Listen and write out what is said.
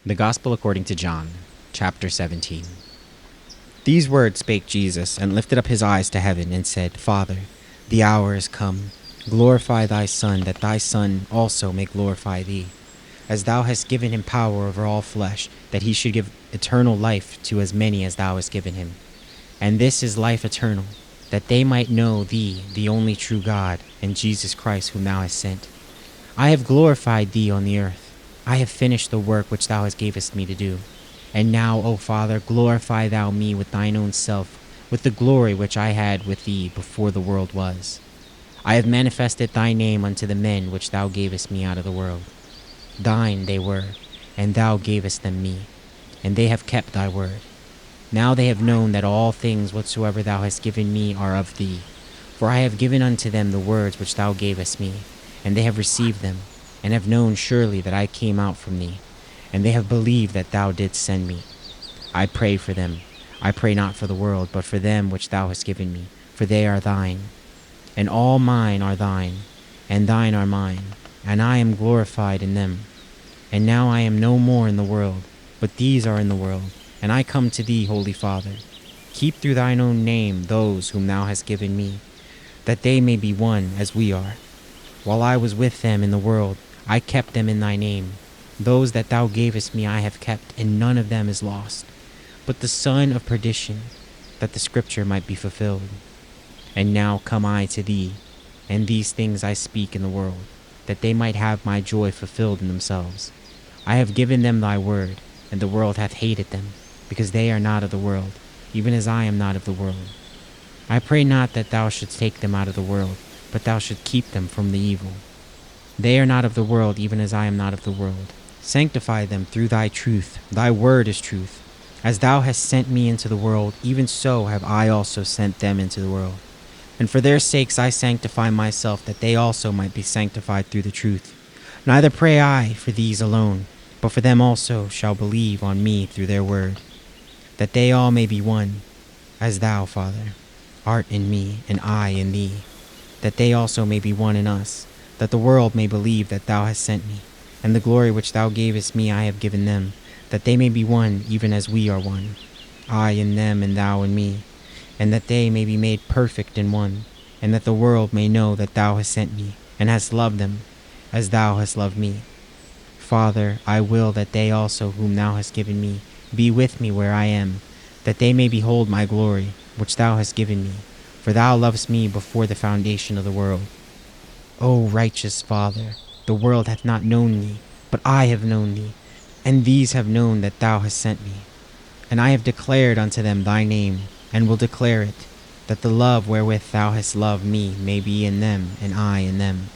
The Gospel according to John, chapter 17. These words spake Jesus, and lifted up his eyes to heaven, and said, Father, the hour is come. Glorify thy Son, that thy Son also may glorify thee, as thou hast given him power over all flesh, that he should give eternal life to as many as thou hast given him. And this is life eternal, that they might know thee, the only true God, and Jesus Christ whom thou hast sent. I have glorified thee on the earth. I have finished the work which thou hast gavest me to do. And now, O Father, glorify thou me with thine own self, with the glory which I had with thee before the world was. I have manifested thy name unto the men which thou gavest me out of the world. Thine they were, and thou gavest them me, and they have kept thy word. Now they have known that all things whatsoever thou hast given me are of thee. For I have given unto them the words which thou gavest me, and they have received them, and have known surely that I came out from thee, and they have believed that thou didst send me. I pray for them. I pray not for the world, but for them which thou hast given me, for they are thine. And all mine are thine, and thine are mine, and I am glorified in them. And now I am no more in the world, but these are in the world, and I come to thee, Holy Father. Keep through thine own name those whom thou hast given me, that they may be one as we are. While I was with them in the world, I kept them in thy name. Those that thou gavest me I have kept, and none of them is lost, but the son of perdition, that the scripture might be fulfilled. And now come I to thee, and these things I speak in the world, that they might have my joy fulfilled in themselves. I have given them thy word, and the world hath hated them, because they are not of the world, even as I am not of the world. I pray not that thou shouldst take them out of the world, but thou shouldst keep them from the evil. They are not of the world, even as I am not of the world. Sanctify them through thy truth. Thy word is truth. As thou hast sent me into the world, even so have I also sent them into the world. And for their sakes I sanctify myself, that they also might be sanctified through the truth. Neither pray I for these alone, but for them also shall believe on me through their word, that they all may be one, as thou, Father, art in me, and I in thee, that they also may be one in us, that the world may believe that thou hast sent me. And the glory which thou gavest me I have given them, that they may be one even as we are one, I in them and thou in me, and that they may be made perfect in one, and that the world may know that thou hast sent me, and hast loved them, as thou hast loved me. Father, I will that they also whom thou hast given me be with me where I am, that they may behold my glory, which thou hast given me, for thou lovest me before the foundation of the world. O righteous Father, the world hath not known thee, but I have known thee, and these have known that thou hast sent me. And I have declared unto them thy name, and will declare it, that the love wherewith thou hast loved me may be in them, and I in them.